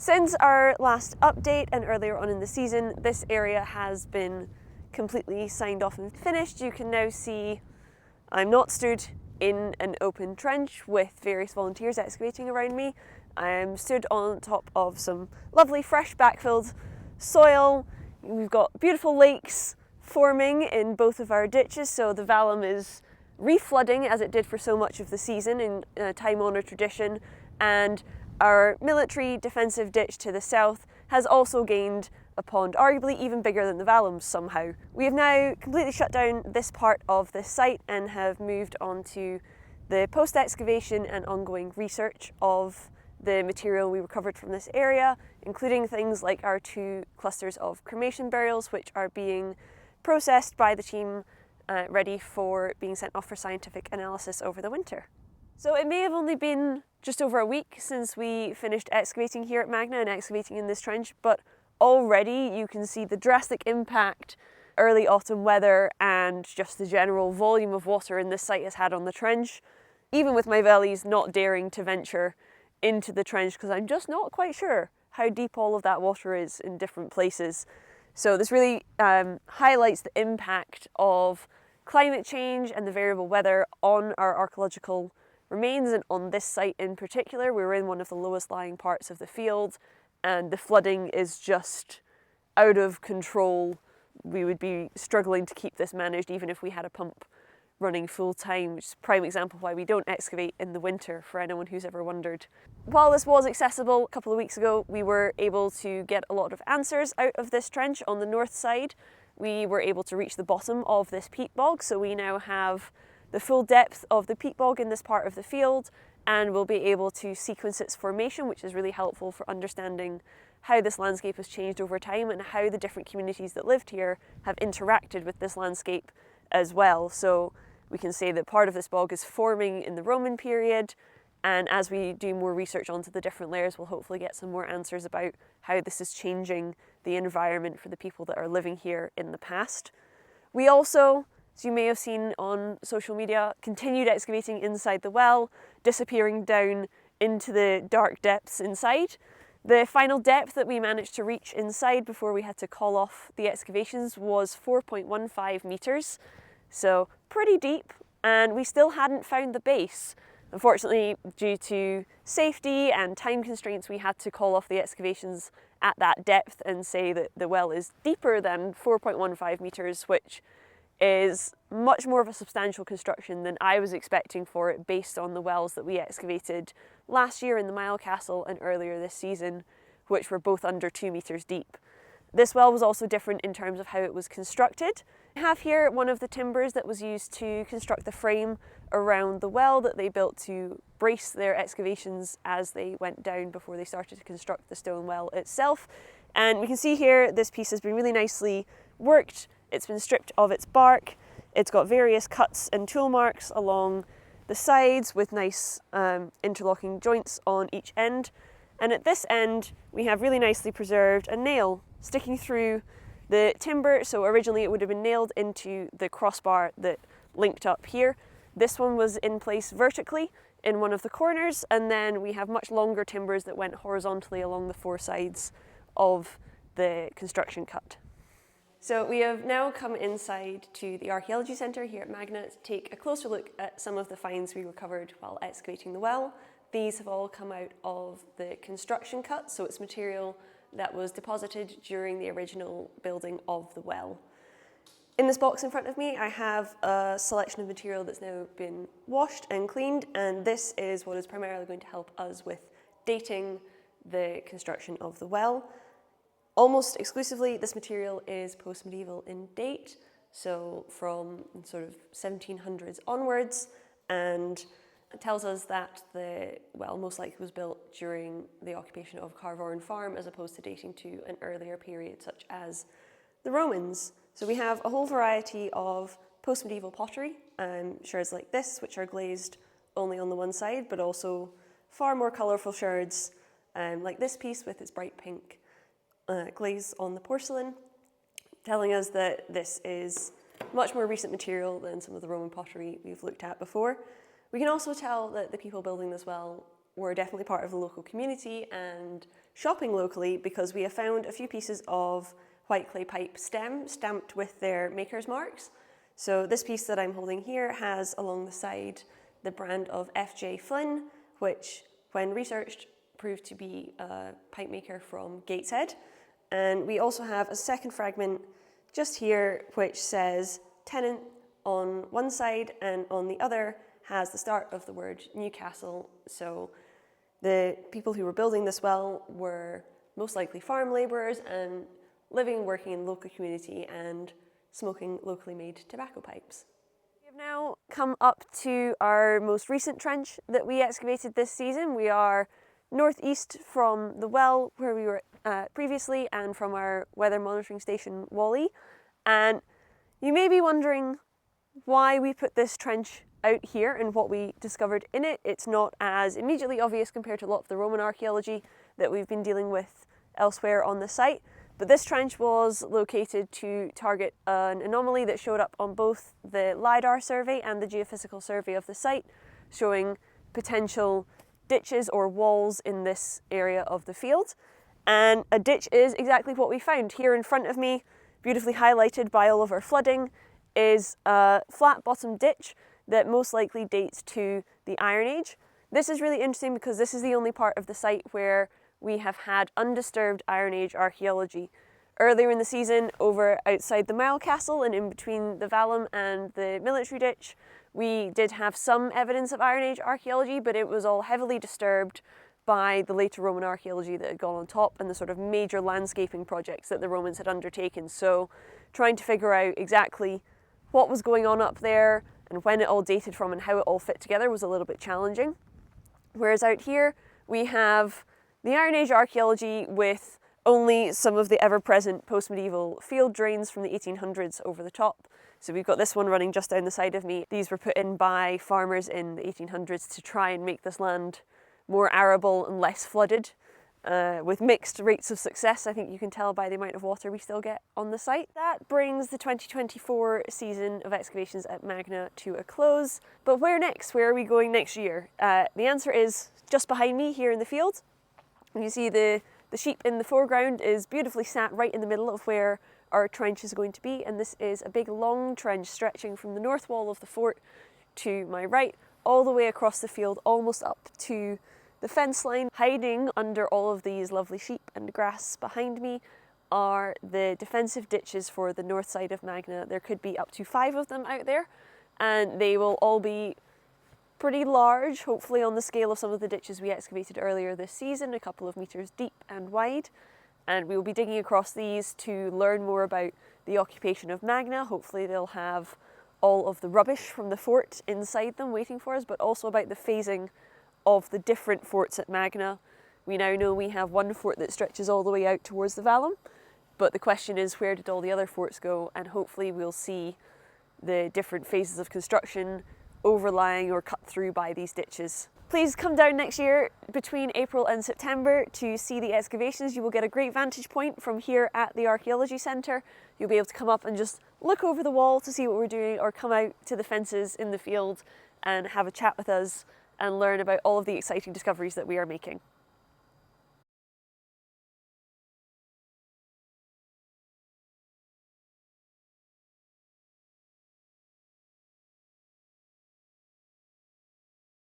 Since our last update and earlier on in the season, this area has been completely signed off and finished. You can now see I'm not stood in an open trench with various volunteers excavating around me. I'm stood on top of some lovely fresh backfilled soil. We've got beautiful lakes forming in both of our ditches, so the vallum is reflooding as it did for so much of the season in a time-honoured tradition, and our military defensive ditch to the south has also gained a pond, arguably even bigger than the vallum somehow. We have now completely shut down this part of this site and have moved on to the post-excavation and ongoing research of the material we recovered from this area, including things like our 2 clusters of cremation burials, which are being processed by the team ready for being sent off for scientific analysis over the winter. So it may have only been just over a week since we finished excavating here at Magna and excavating in this trench, but already you can see the drastic impact early autumn weather and just the general volume of water in this site has had on the trench, even with my vellies not daring to venture into the trench because I'm just not quite sure how deep all of that water is in different places. So this really highlights the impact of climate change and the variable weather on our archaeological remains, and on this site in particular. We're in one of the lowest lying parts of the field and the flooding is just out of control. We would be struggling to keep this managed even if we had a pump running full time, which is a prime example of why we don't excavate in the winter, for anyone who's ever wondered. While this was accessible a couple of weeks ago, we were able to get a lot of answers out of this trench on the north side. We were able to reach the bottom of this peat bog, so we now have the full depth of the peat bog in this part of the field, and we'll be able to sequence its formation, which is really helpful for understanding how this landscape has changed over time and how the different communities that lived here have interacted with this landscape as well. So we can say that part of this bog is forming in the Roman period, and as we do more research onto the different layers, we'll hopefully get some more answers about how this is changing the environment for the people that are living here in the past. We also, as you may have seen on social media, continued excavating inside the well, disappearing down into the dark depths inside. The final depth that we managed to reach inside before we had to call off the excavations was 4.15 metres, so pretty deep, and we still hadn't found the base. Unfortunately, due to safety and time constraints, we had to call off the excavations at that depth and say that the well is deeper than 4.15 metres, which is much more of a substantial construction than I was expecting for it based on the wells that we excavated last year in the Mile Castle and earlier this season, which were both under 2 metres deep. This well was also different in terms of how it was constructed. I have here one of the timbers that was used to construct the frame around the well that they built to brace their excavations as they went down before they started to construct the stone well itself. And we can see here this piece has been really nicely worked. It's been stripped of its bark. It's got various cuts and tool marks along the sides with nice interlocking joints on each end. And at this end, we have really nicely preserved a nail sticking through the timber. So originally it would have been nailed into the crossbar that linked up here. This one was in place vertically in one of the corners, and then we have much longer timbers that went horizontally along the 4 sides of the construction cut. So we have now come inside to the Archaeology Centre here at Magna to take a closer look at some of the finds we recovered while excavating the well. These have all come out of the construction cut, so it's material that was deposited during the original building of the well. In this box in front of me, I have a selection of material that's now been washed and cleaned, and this is what is primarily going to help us with dating the construction of the well. Almost exclusively, this material is post-medieval in date, so from sort of 1700s onwards, and it tells us that the well most likely was built during the occupation of Carvorn Farm as opposed to dating to an earlier period such as the Romans. So we have a whole variety of post-medieval pottery, sherds like this, which are glazed only on the one side, but also far more colourful sherds like this piece with its bright pink glaze on the porcelain, telling us that this is much more recent material than some of the Roman pottery we've looked at before. We can also tell that the people building this well we're definitely part of the local community and shopping locally because we have found a few pieces of white clay pipe stem stamped with their maker's marks. So this piece that I'm holding here has along the side the brand of F.J. Flynn, which when researched proved to be a pipe maker from Gateshead. And we also have a second fragment just here which says Tennant on one side, and on the other has the start of the word Newcastle. So the people who were building this well were most likely farm labourers and living and working in the local community and smoking locally made tobacco pipes. We have now come up to our most recent trench that we excavated this season. We are northeast from the well where we were previously and from our weather monitoring station Wally. And you may be wondering why we put this trench out here and what we discovered in it. It's not as immediately obvious compared to a lot of the Roman archaeology that we've been dealing with elsewhere on the site. But this trench was located to target an anomaly that showed up on both the LiDAR survey and the geophysical survey of the site, showing potential ditches or walls in this area of the field. And a ditch is exactly what we found. Here in front of me, beautifully highlighted by all of our flooding, is a flat bottom ditch that most likely dates to the Iron Age. This is really interesting because this is the only part of the site where we have had undisturbed Iron Age archaeology. Earlier in the season, over outside the Mile Castle and in between the Vallum and the military ditch, we did have some evidence of Iron Age archaeology, but it was all heavily disturbed by the later Roman archaeology that had gone on top and the sort of major landscaping projects that the Romans had undertaken. So trying to figure out exactly what was going on up there and when it all dated from and how it all fit together was a little bit challenging. Whereas out here, we have the Iron Age archaeology with only some of the ever-present post-medieval field drains from the 1800s over the top. So we've got this one running just down the side of me. These were put in by farmers in the 1800s to try and make this land more arable and less flooded, with mixed rates of success. I think you can tell by the amount of water we still get on the site. That brings the 2024 season of excavations at Magna to a close. But where next? Where are we going next year? The answer is just behind me here in the field. You see the sheep in the foreground is beautifully sat right in the middle of where our trench is going to be, and this is a big long trench stretching from the north wall of the fort to my right, all the way across the field, almost up to the fence line. Hiding under all of these lovely sheep and grass behind me are the defensive ditches for the north side of Magna. There could be up to 5 of them out there, and they will all be pretty large, hopefully on the scale of some of the ditches we excavated earlier this season, a couple of meters deep and wide. And we will be digging across these to learn more about the occupation of Magna. Hopefully they'll have all of the rubbish from the fort inside them waiting for us, but also about the phasing of the different forts at Magna. We now know we have one fort that stretches all the way out towards the Vallum, but the question is, where did all the other forts go? And hopefully we'll see the different phases of construction overlying or cut through by these ditches. Please come down next year between April and September to see the excavations. You will get a great vantage point from here at the Archaeology Centre. You'll be able to come up and just look over the wall to see what we're doing, or come out to the fences in the field and have a chat with us and learn about all of the exciting discoveries that we are making.